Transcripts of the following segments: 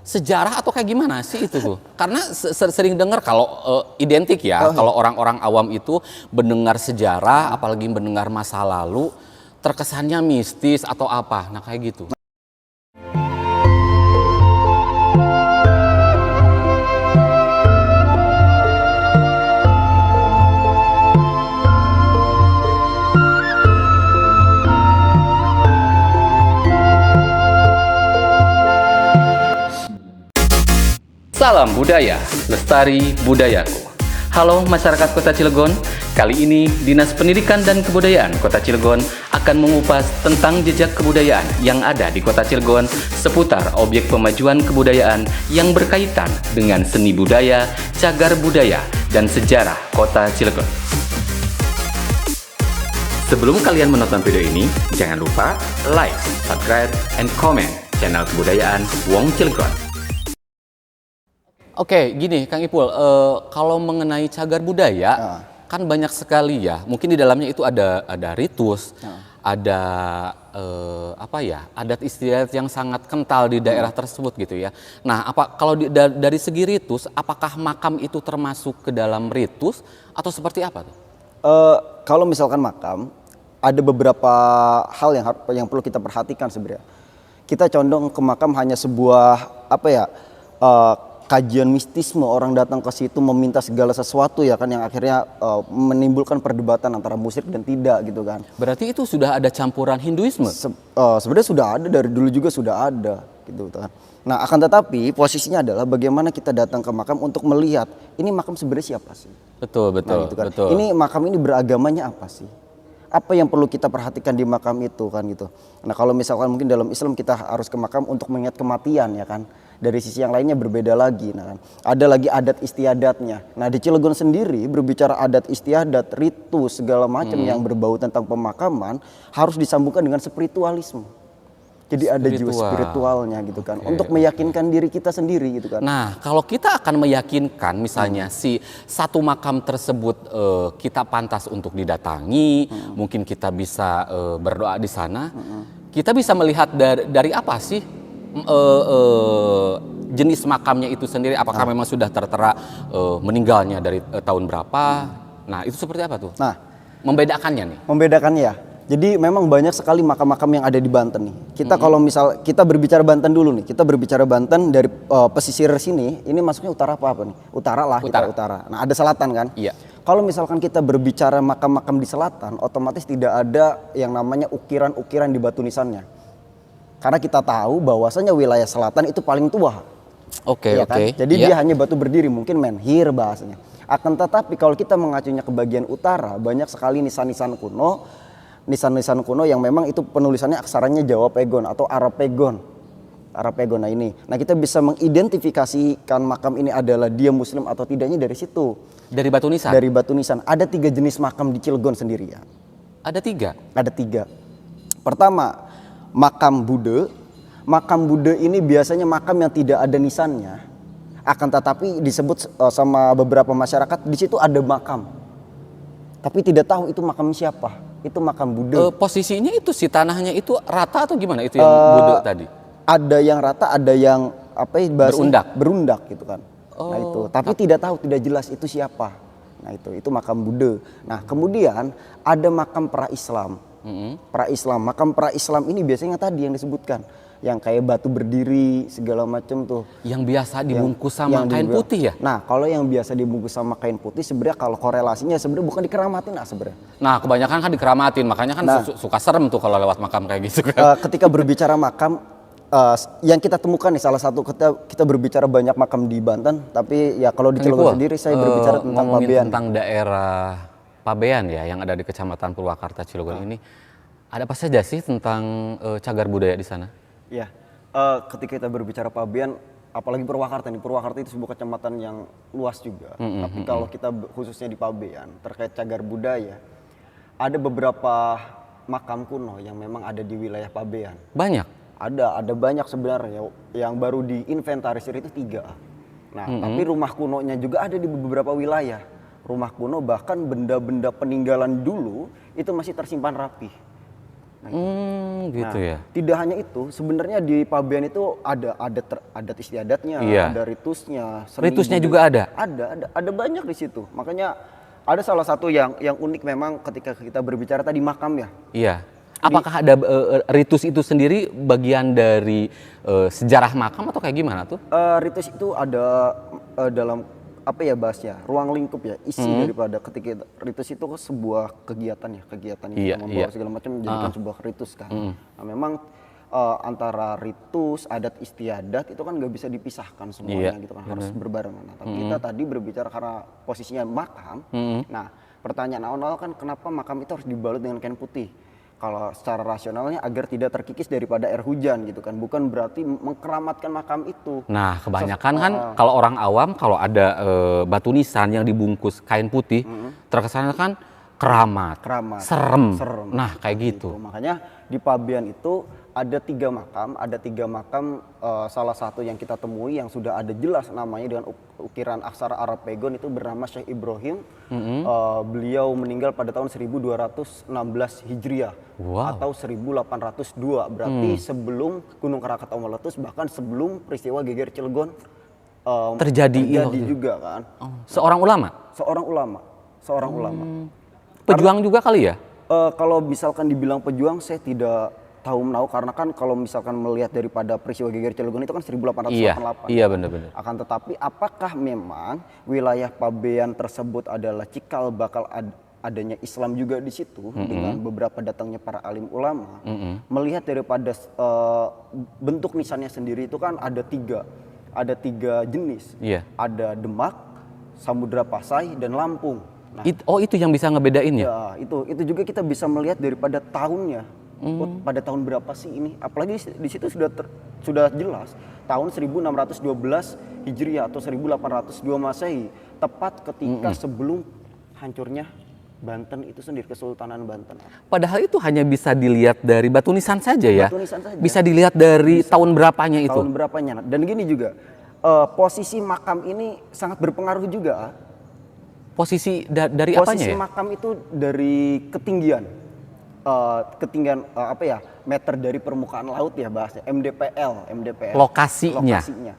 sejarah atau kayak gimana sih itu tuh? Karena sering dengar kalau identik ya, kalau orang-orang awam itu mendengar sejarah, apalagi mendengar masa lalu, terkesannya mistis atau apa. Nah kayak gitu. Salam budaya, lestari budayaku. Halo masyarakat Kota Cilegon, kali ini Dinas Pendidikan dan Kebudayaan Kota Cilegon akan mengupas tentang jejak kebudayaan yang ada di Kota Cilegon seputar objek pemajuan kebudayaan yang berkaitan dengan seni budaya, cagar budaya, dan sejarah Kota Cilegon. Sebelum kalian menonton video ini, jangan lupa like, subscribe, and comment channel kebudayaan Wong Cilegon. Oke, gini Kang Ipul, kalau mengenai cagar budaya, kan banyak sekali ya. Mungkin di dalamnya itu ada ritus, ada adat istiadat yang sangat kental di daerah tersebut gitu ya. Nah, kalau dari segi ritus, apakah makam itu termasuk ke dalam ritus atau seperti apa tuh? Kalau misalkan makam, ada beberapa hal yang perlu kita perhatikan sebenarnya. Kita condong ke makam hanya sebuah kajian mistisme, orang datang ke situ meminta segala sesuatu ya kan, yang akhirnya menimbulkan perdebatan antara musyrik dan tidak gitu kan. Berarti itu sudah ada campuran Hinduisme? Sebenarnya sudah ada, dari dulu juga sudah ada gitu kan. Nah akan tetapi posisinya adalah bagaimana kita datang ke makam untuk melihat ini makam sebenarnya siapa sih. Betul, nah, gitu kan. betul. Ini makam ini beragamanya apa sih? Apa yang perlu kita perhatikan di makam itu kan gitu. Nah kalau misalkan mungkin dalam Islam kita harus ke makam untuk mengingat kematian ya kan. Dari sisi yang lainnya berbeda lagi. Nah, ada lagi adat istiadatnya. Nah di Cilegon sendiri berbicara adat istiadat, ritus segala macam yang berbau tentang pemakaman harus disambungkan dengan spiritualisme. Jadi ada jiwa spiritualnya gitu kan, untuk meyakinkan diri kita sendiri gitu kan. Nah kalau kita akan meyakinkan misalnya si satu makam tersebut kita pantas untuk didatangi, mungkin kita bisa berdoa di sana, kita bisa melihat dari apa sih jenis makamnya itu sendiri, apakah memang sudah tertera meninggalnya dari tahun berapa. Nah itu seperti apa tuh? Nah membedakannya nih. Membedakannya ya. Jadi memang banyak sekali makam-makam yang ada di Banten nih. Kita kalau misal kita berbicara Banten dulu nih, kita berbicara Banten dari pesisir sini, ini masuknya utara apa nih? Utara lah, kita utara. Nah ada selatan kan? Iya. Kalau misalkan kita berbicara makam-makam di selatan, otomatis tidak ada yang namanya ukiran-ukiran di batu nisannya. Karena kita tahu bahwasanya wilayah selatan itu paling tua. Oke. Jadi dia hanya batu berdiri, mungkin menhir bahasanya. Akan tetapi kalau kita mengacunya ke bagian utara, banyak sekali nisan-nisan kuno, nisan-nisan kuno yang memang itu penulisannya aksaranya Jawa Pegon atau Arab Pegon. Arab Pegon. Nah ini. Nah kita bisa mengidentifikasikan makam ini adalah dia muslim atau tidaknya dari situ. Dari batu nisan? Dari batu nisan. Ada 3 jenis makam di Cilegon sendiri ya. Ada 3? Ada 3. Pertama, makam Buddha. Makam Buddha ini biasanya makam yang tidak ada nisannya. Akan tetapi disebut sama beberapa masyarakat di situ ada makam. Tapi tidak tahu itu makam siapa. Itu makam Buddha. Posisinya itu si tanahnya itu rata atau gimana itu yang Buddha tadi? Ada yang rata, ada yang berundak gitu kan. Oh, nah itu, tapi tidak tahu, tidak jelas itu siapa. Nah itu makam Buddha. Nah kemudian ada makam pra-Islam. Pra-Islam, makam pra-Islam ini biasanya tadi yang disebutkan, yang kayak batu berdiri segala macam tuh. Yang biasa dibungkus sama kain putih ya? Nah kalau yang biasa dibungkus sama kain putih sebenarnya kalau korelasinya sebenarnya bukan dikeramatin lah sebenarnya. Nah kebanyakan kan dikeramatin, makanya kan suka serem tuh kalau lewat makam kayak gitu kan. Ketika berbicara makam, yang kita temukan nih salah satu kita berbicara banyak makam di Banten, tapi ya kalau di Cilegon sendiri saya berbicara tentang Pabean. Tentang daerah Pabean ya yang ada di Kecamatan Purwakarta Cilegon ini, ada apa saja sih tentang cagar budaya di sana? Ya, ketika kita berbicara Pabean, apalagi Purwakarta nih, Purwakarta itu sebuah kecamatan yang luas juga. Tapi kalau kita khususnya di Pabean terkait cagar budaya, ada beberapa makam kuno yang memang ada di wilayah Pabean. Banyak? Ada banyak sebenarnya, yang baru diinventarisir itu 3. Nah, tapi rumah kunonya juga ada di beberapa wilayah. Rumah kuno bahkan benda-benda peninggalan dulu itu masih tersimpan rapi. Gitu ya. Tidak hanya itu, sebenarnya di Pabean itu ada adat istiadatnya, Iya. ada ritusnya, seni Ritusnya budaya. juga ada? Ada banyak di situ. Makanya ada salah satu yang unik memang ketika kita berbicara tadi makam ya. Iya. Apakah ada ritus itu sendiri bagian dari sejarah makam atau kayak gimana tuh? Ritus itu ada dalam apa ya bahasnya, ruang lingkup ya, isi daripada ketika ritus itu sebuah kegiatan yang Iya, membawa iya. segala macam menjadikan sebuah ritus kan. Nah, memang antara ritus, adat istiadat itu kan nggak bisa dipisahkan semuanya gitu kan, harus berbarengan. Nah, tapi kita tadi berbicara karena posisinya makam. Nah, pertanyaan awal kan kenapa makam itu harus dibalut dengan kain putih? Kalau secara rasionalnya agar tidak terkikis daripada air hujan gitu kan, bukan berarti mengkeramatkan makam itu. Nah, kebanyakan kan kalau orang awam kalau ada batu nisan yang dibungkus kain putih, terkesannya kan keramat, serem. Nah, kayak gitu. Makanya di Pabean itu ada tiga makam, salah satu yang kita temui yang sudah ada jelas namanya dengan ukiran aksara Arab Pegon itu bernama Syekh Ibrahim. Beliau meninggal pada tahun 1216 Hijriah atau 1802, berarti sebelum Gunung Krakatau meletus, bahkan sebelum peristiwa Geger Cilegon terjadi juga kan. Seorang ulama? Seorang ulama. Pejuang juga kali ya? Kalau misalkan dibilang pejuang, saya tidak tahu menahu karena kan kalau misalkan melihat daripada peristiwa Geger Cilegon itu kan 1888. Iya benar-benar. Akan tetapi apakah memang wilayah Pabean tersebut adalah cikal bakal adanya Islam juga di situ dengan beberapa datangnya para alim ulama? Melihat daripada bentuk nisannya sendiri itu kan ada tiga jenis. Iya. Ada Demak, Samudra Pasai, dan Lampung. Nah, itu yang bisa ngebedain ya? ya, itu juga kita bisa melihat daripada tahunnya. Pada tahun berapa sih ini? Apalagi di situ sudah jelas tahun 1612 Hijriah atau 1802 Masehi, tepat ketika sebelum hancurnya Banten itu sendiri, Kesultanan Banten. Padahal itu hanya bisa dilihat dari batu nisan saja ya? Batu nisan saja. Bisa dilihat dari tahun berapanya itu? Tahun berapanya. Dan gini juga, posisi makam ini sangat berpengaruh juga. Posisi dari apanya Posisi ya? makam itu dari ketinggian. Meter dari permukaan laut ya bahasnya, MDPL. Lokasinya.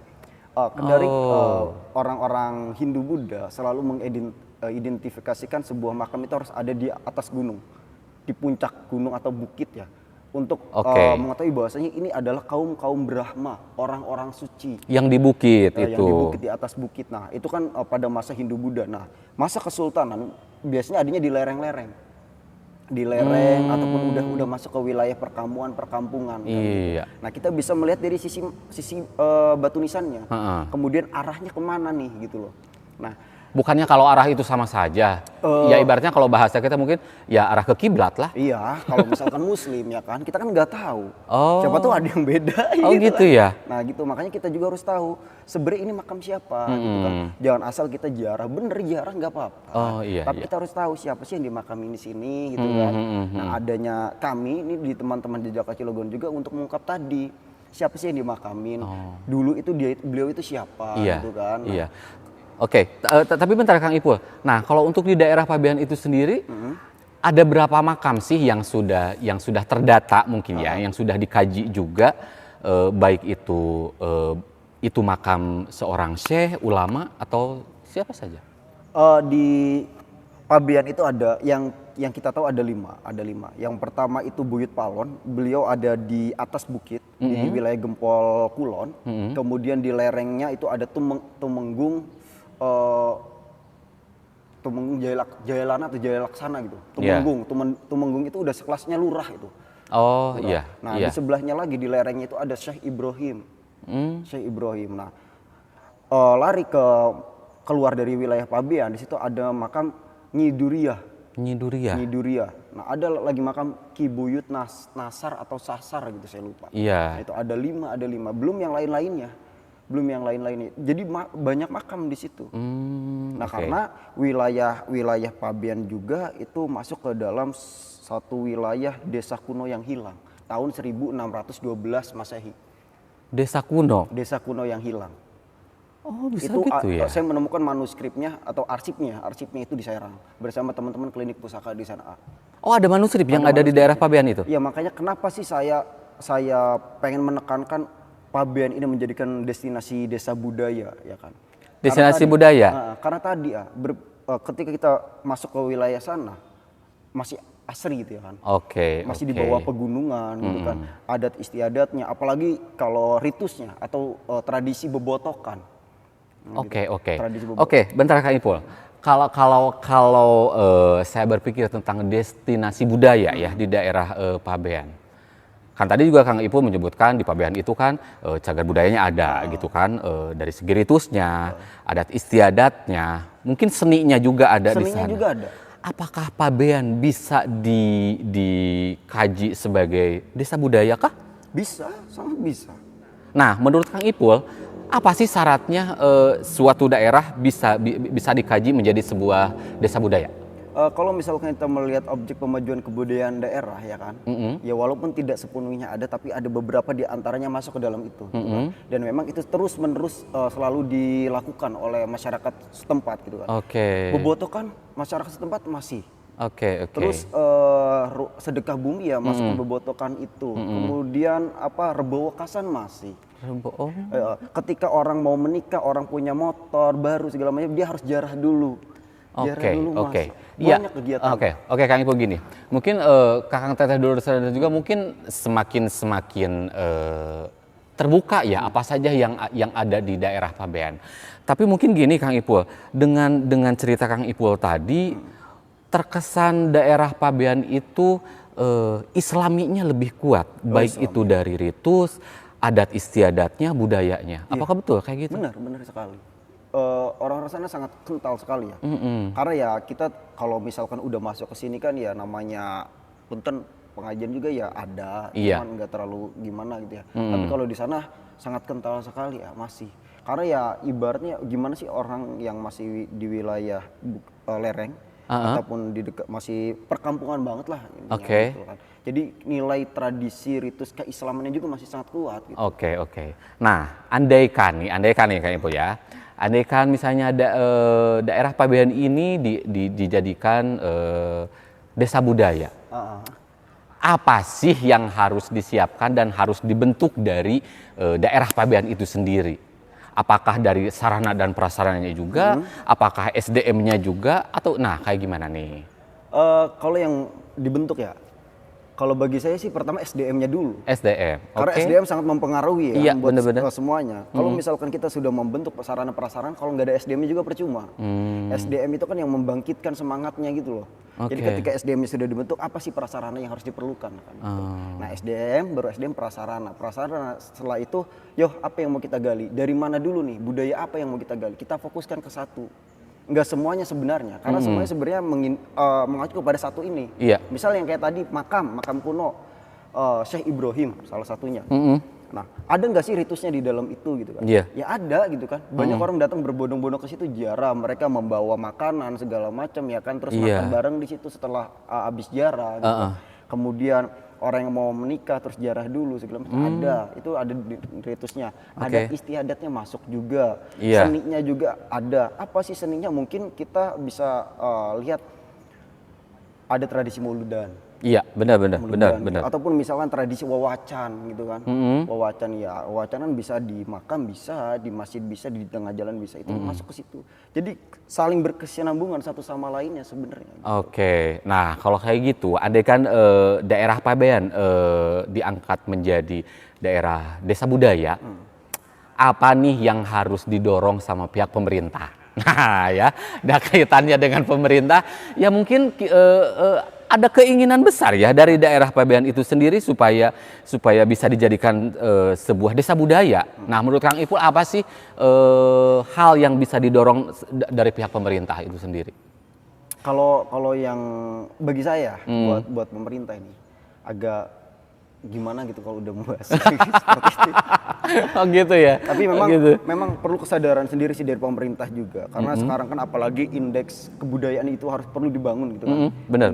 Dari orang-orang Hindu Buddha selalu mengidentifikasikan sebuah makam itu harus ada di atas gunung, di puncak gunung atau bukit ya, untuk mengetahui bahwasanya ini adalah kaum Brahma, orang-orang suci. Yang di bukit itu. Yang di bukit, di atas bukit. Nah itu kan pada masa Hindu Buddha. Nah masa kesultanan biasanya adanya di lereng-lereng. Ataupun udah masuk ke wilayah perkampungan. Iya. Gitu. Nah kita bisa melihat dari sisi batu nisannya, kemudian arahnya kemana nih gitu loh. Nah bukannya kalau arah itu sama saja, ya ibaratnya kalau bahasa kita mungkin ya arah ke kiblat lah. Iya, kalau misalkan Muslim ya kan, kita kan nggak tahu. Siapa tuh ada yang beda. Gitu ya. Nah gitu, makanya kita juga harus tahu sebenarnya ini makam siapa. Gitu kan. Jangan asal kita ziarah, bener nggak apa-apa. Tapi kita harus tahu siapa sih yang dimakamin di sini, gitu kan. Nah adanya kami ini di teman-teman Jejak Cilegon juga untuk mengungkap tadi siapa sih yang dimakamin. Dulu itu beliau itu siapa, gitu kan. Nah, iya. Oke, tapi bentar Kang Ipul. Nah, kalau untuk di daerah Pabean itu sendiri, ada berapa makam sih yang sudah terdata mungkin ya, yang sudah dikaji juga, baik itu makam seorang syekh, ulama atau siapa saja? Di Pabean itu ada yang kita tahu ada lima. Yang pertama itu Buyut Palon, beliau ada di atas bukit di wilayah Gempol Kulon. Kemudian di lerengnya itu ada Tumenggung Jayalana atau Jayalaksana gitu. Tumenggung itu udah sekelasnya lurah itu. Iya. Nah, di sebelahnya lagi di lerengnya itu ada Syekh Ibrahim. Nah, lari keluar dari wilayah Pabean, di situ ada makam Nyi Duriyah. Nah, ada lagi makam Ki Buyut Nasar atau Sasar gitu, saya lupa. Iya. Nah, itu ada lima. Belum yang lain-lainnya. Jadi banyak makam di situ. Karena wilayah Pabean juga itu masuk ke dalam satu wilayah desa kuno yang hilang tahun 1612 Masehi. Desa kuno yang hilang. Bisa itu gitu ya. Saya menemukan manuskripnya atau arsipnya itu di Serang bersama teman-teman klinik pusaka di sana. Oh, ada manuskrip yang ada di daerah Pabean itu? Ya makanya kenapa sih saya pengen menekankan Pabean ini menjadikan destinasi desa budaya, ya kan? Destinasi budaya? Karena tadi ketika kita masuk ke wilayah sana masih asri gitu ya kan. Oke. Masih di bawah pegunungan gitu kan. Adat istiadatnya, apalagi kalau ritusnya atau tradisi bebotokan. Oke. Tradisi bebotokan. Oke, bentar Kang Ipul. Kalau saya berpikir tentang destinasi budaya ya di daerah Pabean. Kan tadi juga Kang Ipul menyebutkan di Pabean itu kan cagar budayanya ada gitu kan, dari segi ritusnya, adat istiadatnya, mungkin seninya juga ada di sana. Seninya juga ada. Apakah Pabean bisa dikaji sebagai desa budaya kah? Bisa, sangat bisa. Nah, menurut Kang Ipul, apa sih syaratnya suatu daerah bisa dikaji menjadi sebuah desa budaya? Kalau misalkan kita melihat objek pemajuan kebudayaan daerah ya kan, ya walaupun tidak sepenuhnya ada, tapi ada beberapa di antaranya masuk ke dalam itu. Gitu kan. Dan memang itu terus menerus selalu dilakukan oleh masyarakat setempat gitu kan. Oke. Bebotokan masyarakat setempat masih. Oke. Terus sedekah bumi ya masuk ke bebotokan itu. Kemudian rebo wekasan masih. Oh. Ketika orang mau menikah, orang punya motor baru segala macam, dia harus jarah dulu. Oke. Banyak kegiatan. Oke, Kang Ipul gini. Mungkin Kakang Teteh dulu dan juga mungkin semakin terbuka ya apa saja yang ada di daerah Pabean. Tapi mungkin gini Kang Ipul, dengan cerita Kang Ipul tadi terkesan daerah Pabean itu Islaminya lebih kuat, baik itu dari ritus, adat istiadatnya, budayanya. Apakah betul kayak gitu? Benar sekali. Orang-orang sana sangat kental sekali ya. Karena ya kita kalau misalkan udah masuk ke sini kan ya namanya punten pengajian juga ya ada, cuman nggak terlalu gimana gitu ya. Tapi kalau di sana sangat kental sekali ya masih. Karena ya ibaratnya gimana sih orang yang masih di wilayah lereng ataupun di dekat masih perkampungan banget lah. Gitu kan. Jadi nilai tradisi ritus keislamannya juga masih sangat kuat. Gitu. Oke. Nah, andaikan nih Kang Ipul ya. Andaikan misalnya daerah Pabean ini dijadikan desa budaya, apa sih yang harus disiapkan dan harus dibentuk dari daerah Pabean itu sendiri? Apakah dari sarana dan prasarananya juga, apakah SDM-nya juga, atau kayak gimana nih? Kalau yang dibentuk ya, kalau bagi saya sih pertama SDM-nya dulu. SDM, Karena SDM sangat mempengaruhi ya buat semuanya. Kalau misalkan kita sudah membentuk sarana prasarana, kalau nggak ada SDM-nya juga percuma. SDM itu kan yang membangkitkan semangatnya gitu loh. Jadi ketika SDM-nya sudah dibentuk, apa sih prasarana yang harus diperlukan? Kan, gitu. Nah SDM, baru SDM prasarana. Prasarana setelah itu, apa yang mau kita gali? Dari mana dulu nih? Budaya apa yang mau kita gali? Kita fokuskan ke satu. Nggak semuanya sebenarnya, karena semuanya sebenarnya mengacu kepada satu ini. Misal yang kayak tadi makam kuno Syekh Ibrahim salah satunya. Nah, ada nggak sih ritusnya di dalam itu gitu kan? Ya ada gitu kan. Banyak orang datang berbondong-bondong ke situ ziarah, mereka membawa makanan segala macam ya kan, terus makan bareng di situ setelah habis ziarah. Gitu. Kemudian orang yang mau menikah terus ziarah dulu segala macam itu ada ritusnya. Ada istiadatnya masuk juga, seninya juga ada. Apa sih seninya? Mungkin kita bisa lihat ada tradisi mauludan. Iya, benar. Ataupun misalkan tradisi wawacan gitu kan. Wawacanan bisa di makam, bisa di masjid, bisa di tengah jalan, bisa itu masuk ke situ. Jadi saling berkesinambungan satu sama lainnya sebenarnya. Oke. Nah, kalau kayak gitu, andaikan daerah Pabean diangkat menjadi daerah desa budaya, apa nih yang harus didorong sama pihak pemerintah? Nah, ya, ada kaitannya dengan pemerintah, ya mungkin ada keinginan besar ya dari daerah Pabean itu sendiri supaya bisa dijadikan sebuah desa budaya. Nah, menurut Kang Ipul apa sih hal yang bisa didorong dari pihak pemerintah itu sendiri? Kalau yang bagi saya buat pemerintah ini agak gimana gitu kalau udah membahas seperti itu. Oh gitu ya. Tapi memang perlu kesadaran sendiri sih dari pemerintah juga, karena sekarang kan apalagi indeks kebudayaan itu harus perlu dibangun gitu kan. Benar.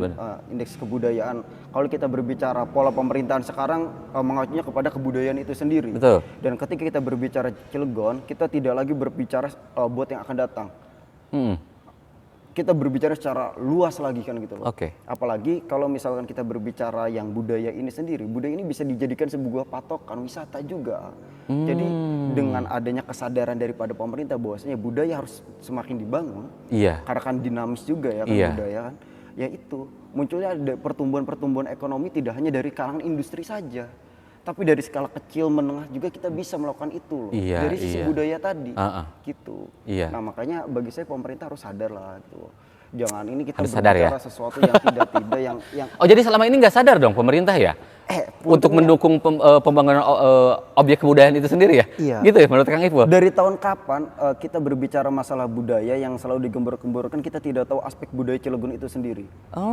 Indeks kebudayaan. Kalau kita berbicara pola pemerintahan sekarang mengacunya kepada kebudayaan itu sendiri. Betul. Dan ketika kita berbicara Cilegon, kita tidak lagi berbicara buat yang akan datang. kita berbicara secara luas lagi kan gitu loh. Oke. Apalagi kalau misalkan kita berbicara yang budaya ini sendiri, budaya ini bisa dijadikan sebuah patokan wisata juga. Jadi dengan adanya kesadaran daripada pemerintah bahwasanya budaya harus semakin dibangun, Iya. karena kan dinamis juga ya kan Iya. budaya kan. Ya itu, munculnya ada pertumbuhan-pertumbuhan ekonomi tidak hanya dari kalangan industri saja, tapi dari skala kecil menengah juga kita bisa melakukan itu loh. Iya, Dari sisi iya. budaya tadi, gitu. Iya. Nah makanya bagi saya pemerintah harus sadar lah gitu. Jangan ini kita Harus sadar ya? berbicara sesuatu yang tidak yang Oh, jadi selama ini nggak sadar dong pemerintah ya? Untuk mendukung pembangunan objek kebudayaan itu sendiri ya? Iya. Gitu ya menurut Kang Ipul? dari tahun kapan kita berbicara masalah budaya yang selalu digembor-gemborkan, kita tidak tahu aspek budaya Cilegon itu sendiri.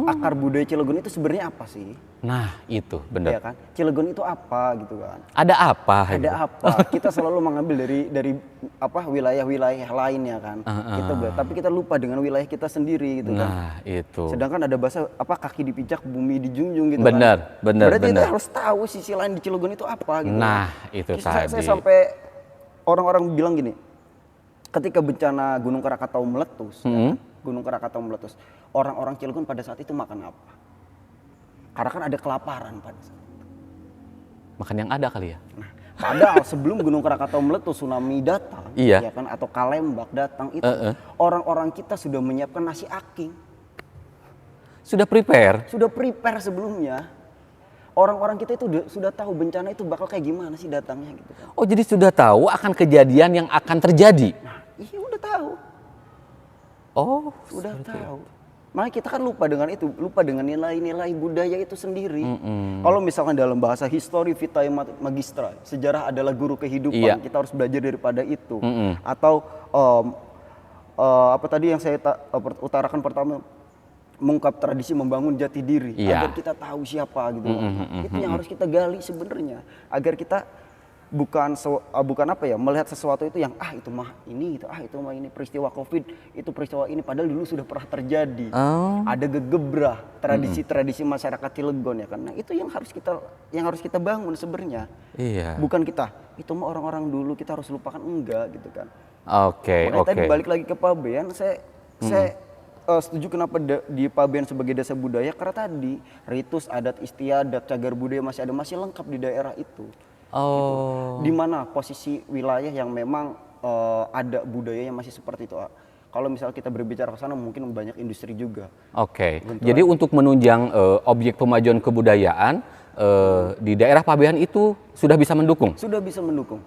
Akar budaya Cilegon itu sebenarnya apa sih? Nah, itu Ya benar. kan? Cilegon itu apa gitu kan? Ada apa? Ada gitu? apa? Kita selalu mengambil dari apa wilayah-wilayah lainnya kan. Tapi kita lupa dengan wilayah kita sendiri gitu kan. Nah, itu. Sedangkan ada bahasa apa kaki dipijak bumi dijunjung gitu Benar, kan. benar, Berarti benar. kita harus tahu sisi lain di Cilegon itu apa gitu. Nah, itu Saya tadi. sampai orang-orang bilang gini, ketika bencana Gunung Krakatau meletus, ya kan? Gunung Krakatau meletus, orang-orang Cilegon pada saat itu makan apa? Karena kan ada kelaparan pada saat itu. Makan yang ada kali ya? Nah, padahal sebelum Gunung Krakatau meletus, tsunami datang, Iya. ya kan, atau Kalembak datang itu, orang-orang kita sudah menyiapkan nasi aking, Sudah prepare? sudah prepare sebelumnya. Orang-orang kita itu sudah tahu bencana itu bakal kayak gimana sih datangnya gitu kan. Oh, jadi sudah tahu akan kejadian yang akan terjadi? Iya udah tahu, Oh, udah tahu. Makanya kita kan lupa dengan itu, lupa dengan nilai-nilai budaya itu sendiri. Kalau misalkan dalam bahasa histori vitae magistra, sejarah adalah guru kehidupan, Iya. kita harus belajar daripada itu. Atau apa tadi yang saya utarakan pertama, mengungkap tradisi membangun jati diri, Iya. agar kita tahu siapa gitu. Itu yang harus kita gali sebenarnya, agar kita bukan apa ya, melihat sesuatu itu yang itu mah ini gitu, itu mah ini peristiwa Covid, itu peristiwa ini, padahal dulu sudah pernah terjadi. Ada gegebrah tradisi-tradisi masyarakat Cilegon ya kan. Nah, itu yang harus kita bangun sebenarnya. iya. Bukan kita itu mah orang-orang dulu kita harus lupakan, enggak gitu kan. Oke, Makanya oke. tadi balik lagi ke Pabean, saya setuju kenapa di Pabean sebagai desa budaya, karena tadi ritus adat istiadat cagar budaya masih lengkap di daerah itu. Oh, Di mana posisi wilayah yang memang ada budaya yang masih seperti itu. Kalau misal kita berbicara ke sana mungkin banyak industri juga. oke. Jadi untuk menunjang objek pemajuan kebudayaan di daerah Pabean itu sudah bisa mendukung? Sudah bisa mendukung.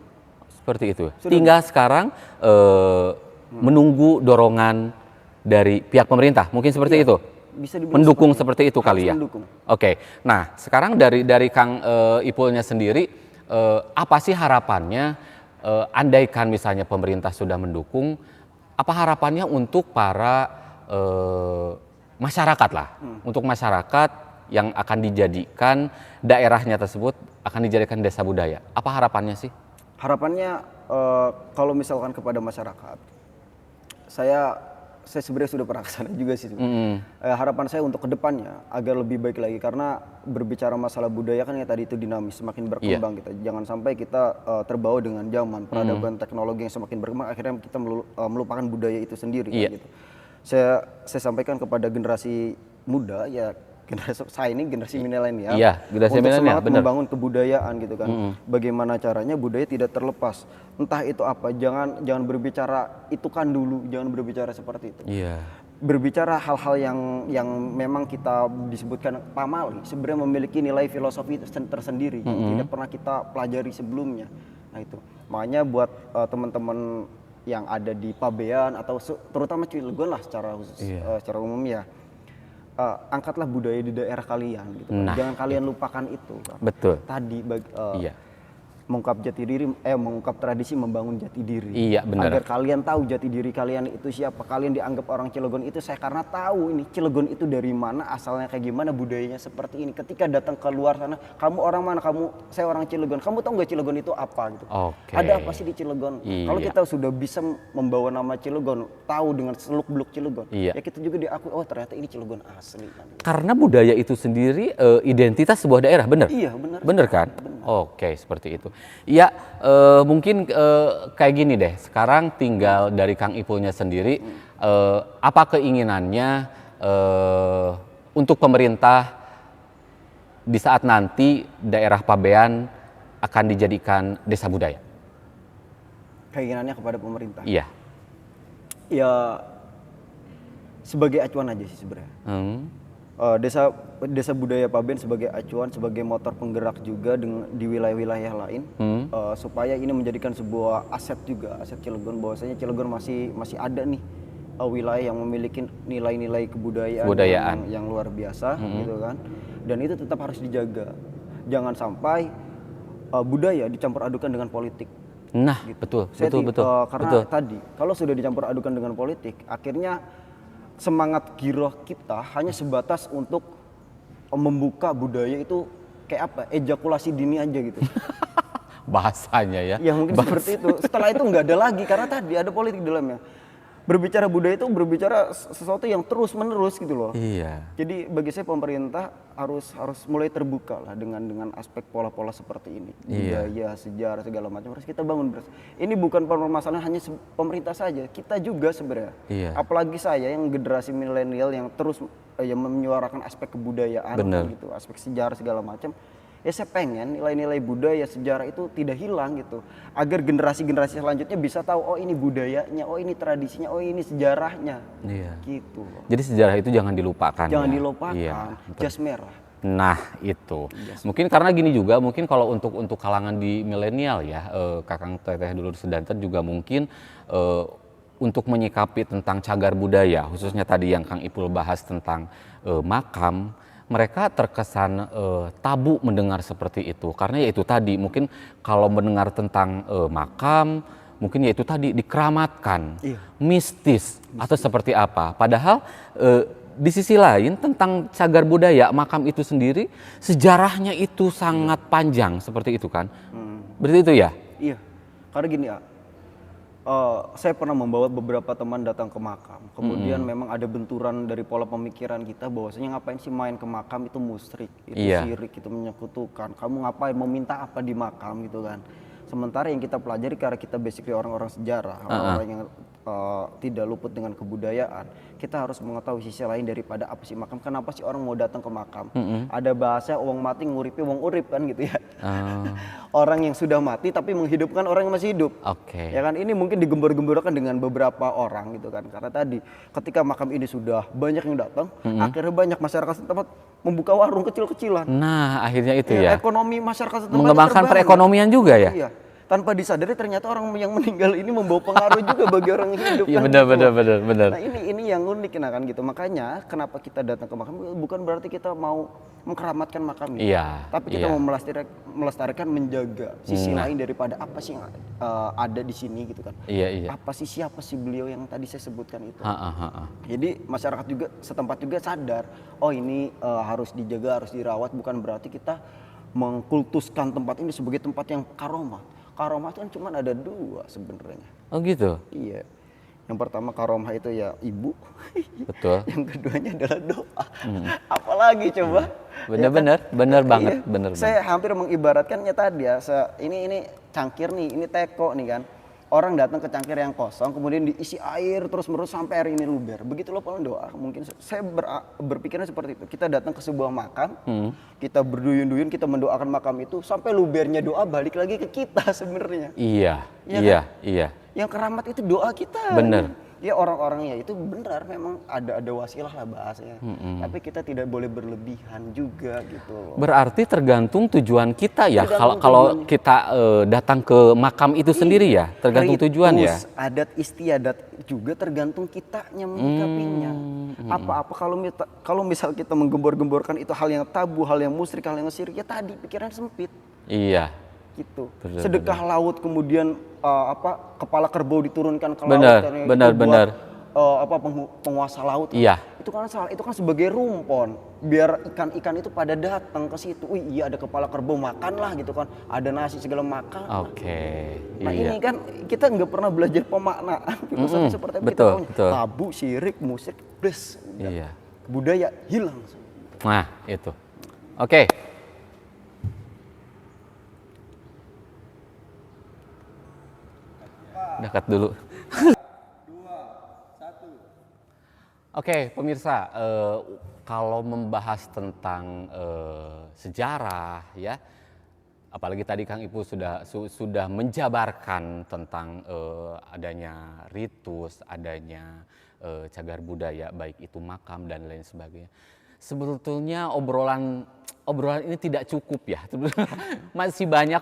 Seperti itu. Tinggal sekarang menunggu dorongan dari pihak pemerintah, mungkin seperti itu. Bisa dibilang Mendukung seperti seperti itu kali ya. mendukung. Oke. Nah, sekarang dari Kang Ipulnya sendiri, apa sih harapannya? Andaikan misalnya pemerintah sudah mendukung, apa harapannya untuk para masyarakat lah, untuk masyarakat yang akan dijadikan daerahnya tersebut akan dijadikan desa budaya. Apa harapannya sih? Harapannya kalau misalkan kepada masyarakat, saya sebenarnya sudah pernah kesana juga sih. Harapan saya untuk kedepannya agar lebih baik lagi, karena berbicara masalah budaya kan ya tadi itu dinamis, semakin berkembang kita. Jangan sampai kita terbawa dengan zaman peradaban teknologi yang semakin berkembang, akhirnya kita melupakan budaya itu sendiri. Kan, gitu. Saya sampaikan kepada generasi muda ya. Generasi saya ini generasi milenial, Iya, generasi untuk milenial, semangat benar. membangun kebudayaan gitu kan. Bagaimana caranya budaya tidak terlepas. Entah itu apa, jangan berbicara itu kan dulu, jangan berbicara seperti itu. Iya. Berbicara hal-hal yang memang kita disebutkan pamali, sebenarnya memiliki nilai filosofi tersendiri yang tidak pernah kita pelajari sebelumnya. Nah itu, makanya buat teman-teman yang ada di Pabean atau terutama Cilegon lah secara khusus, secara umum ya. Angkatlah budaya di daerah kalian gitu. Nah, Jangan kalian lupakan itu. Kan. Betul. Tadi Iya. mengungkap jati diri, mengungkap tradisi membangun jati diri. Iya, benar. Agar kalian tahu jati diri kalian itu siapa. Kalian dianggap orang Cilegon itu saya karena tahu ini Cilegon itu dari mana, asalnya kayak gimana, budayanya seperti ini. Ketika datang ke luar sana, kamu orang mana? Saya orang Cilegon. Kamu tahu nggak Cilegon itu apa gitu? Oke. Ada apa sih di Cilegon? Iya. Kalau kita sudah bisa membawa nama Cilegon, tahu dengan seluk-beluk Cilegon, Iya. ya kita juga diakui, oh ternyata ini Cilegon asli. Karena budaya itu sendiri identitas sebuah daerah, benar? Iya, benar. Benar kan? Oke, seperti itu. Ya, mungkin kayak gini deh. Sekarang tinggal dari Kang Ipulnya sendiri, apa keinginannya untuk pemerintah di saat nanti daerah Pabean akan dijadikan desa budaya? Keinginannya kepada pemerintah. Iya. Ya sebagai acuan aja sih sebenarnya. Desa budaya Pabean sebagai acuan, sebagai motor penggerak juga di wilayah-wilayah lain, supaya ini menjadikan sebuah aset juga, aset Cilegon, bahwasanya Cilegon masih ada nih wilayah yang memiliki nilai-nilai kebudayaan yang luar biasa gitu kan, dan itu tetap harus dijaga, jangan sampai budaya dicampur adukan dengan politik. Nah, Gitu. betul. Karena tadi kalau sudah dicampur adukan dengan politik, akhirnya semangat giroh kita hanya sebatas untuk membuka budaya itu kayak apa? Ejakulasi dini aja gitu. Bahasanya ya. Ya mungkin seperti itu. Setelah itu nggak ada lagi karena tadi ada politik di dalamnya. Berbicara budaya itu berbicara sesuatu yang terus menerus gitu loh. Iya. Jadi bagi saya pemerintah harus mulai terbuka lah dengan aspek pola-pola seperti ini. Iya. Budaya, sejarah segala macam harus kita bangun. Ini bukan permasalahan hanya pemerintah saja, kita juga sebenarnya. Iya. Apalagi saya yang generasi milenial yang terus yang menyuarakan aspek kebudayaan gitu, aspek sejarah segala macam. Ya saya pengen nilai-nilai budaya, sejarah itu tidak hilang gitu. Agar generasi-generasi selanjutnya bisa tahu, oh ini budayanya, oh ini tradisinya, oh ini sejarahnya. Iya. Gitu. Jadi sejarah itu jangan dilupakan. Jangan ya? dilupakan, Iya, jas merah. Nah itu, mungkin karena gini juga, mungkin kalau untuk kalangan di milenial ya, Kakang Teteh Dulur Sedanten juga mungkin untuk menyikapi tentang cagar budaya, khususnya tadi yang Kang Ipul bahas tentang makam, mereka terkesan tabu mendengar seperti itu, karena ya itu tadi mungkin kalau mendengar tentang makam, mungkin ya itu tadi dikeramatkan, mistis atau seperti apa, padahal di sisi lain tentang cagar budaya makam itu sendiri sejarahnya itu sangat panjang seperti itu kan, berarti itu ya? Iya, karena gini ya, saya pernah membawa beberapa teman datang ke makam, kemudian memang ada benturan dari pola pemikiran kita bahwasanya ngapain sih main ke makam, itu musyrik, itu syirik, itu menyekutukan, kamu ngapain mau minta apa di makam gitu kan. Sementara yang kita pelajari karena kita basically orang-orang sejarah, orang-orang yang tidak luput dengan kebudayaan, kita harus mengetahui sisi lain daripada apa sih makam. Kenapa sih orang mau datang ke makam? Ada bahasa wong mati nguripi wong urip kan gitu ya. Orang yang sudah mati tapi menghidupkan orang yang masih hidup. Ya kan, ini mungkin digembor-gemborkan dengan beberapa orang gitu kan. Karena tadi ketika makam ini sudah banyak yang datang, akhirnya banyak masyarakat setempat membuka warung kecil-kecilan. Nah, akhirnya itu ya. Ekonomi masyarakat setempat mengembangkan perekonomian juga ya. Iya. Tanpa disadari ternyata orang yang meninggal ini membawa pengaruh juga bagi orang yang hidup. Iya, kan, benar. Nah ini yang unik nah kan gitu. Makanya kenapa kita datang ke makam bukan berarti kita mau mengkeramatkan makam itu. Iya. Tapi kita mau melestarikan, menjaga sisi lain daripada apa sih yang ada di sini gitu kan. Iya. Apa sih, siapa sih beliau yang tadi saya sebutkan itu. Jadi masyarakat juga setempat juga sadar, oh ini harus dijaga, harus dirawat, bukan berarti kita mengkultuskan tempat ini sebagai tempat yang karomah. Karomah itu kan cuma ada dua sebenarnya. Oh gitu? Iya. Yang pertama karomah itu ya ibu. Betul. Yang keduanya adalah doa. Apalagi coba? Benar banget. Saya hampir mengibaratkannya tadi ya. Ini cangkir nih, ini teko nih kan. Orang datang ke cangkir yang kosong, kemudian diisi air terus-menerus sampai air ini luber. Begitulah pola doa. Mungkin saya berpikirnya seperti itu. Kita datang ke sebuah makam, kita berduyun-duyun, kita mendoakan makam itu sampai lubernya doa balik lagi ke kita sebenarnya. Iya. Yang keramat itu doa kita. Bener. Ya orang-orangnya itu benar memang ada wasilah lah bahasanya. Tapi kita tidak boleh berlebihan juga gitu. Berarti tergantung tujuan kita ya. Kalau kita datang ke makam itu sendiri ya, tergantung tujuan ya. Adat istiadat juga tergantung kitanya menyikapinya. Apa-apa kalau misal kita menggembor-gemborkan itu hal yang tabu, hal yang musyrik, hal yang syirik, ya tadi pikiran sempit. Iya. Gitu. Sedekah laut kemudian kepala kerbau diturunkan ke laut. Benar. Penguasa laut. Iya. Itu kan salah. Itu kan sebagai rumpon biar ikan-ikan itu pada datang ke situ. Wih, iya ada kepala kerbau, makanlah gitu kan. Ada nasi segala makan. Nah ini kan kita nggak pernah belajar pemaknaan filosofi seperti itu. Betul. Tabu, syirik, musyrik, budaya hilang. Nah itu. Oke. Dekat dulu. Oke, pemirsa, kalau membahas tentang sejarah, ya, apalagi tadi Kang Ipu sudah menjabarkan tentang adanya ritus, adanya cagar budaya, baik itu makam dan lain sebagainya. Sebetulnya obrolan ini tidak cukup ya. masih banyak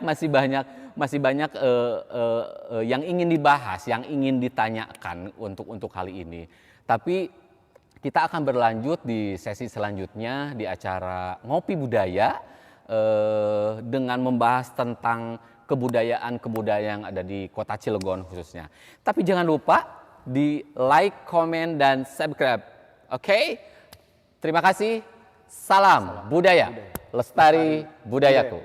yang ingin dibahas, yang ingin ditanyakan untuk kali ini. Tapi kita akan berlanjut di sesi selanjutnya di acara Ngopi Budaya dengan membahas tentang kebudayaan yang ada di Kota Cilegon khususnya. Tapi jangan lupa di like, comment, dan subscribe. Oke? Terima kasih. Salam budaya. Lestari budayaku.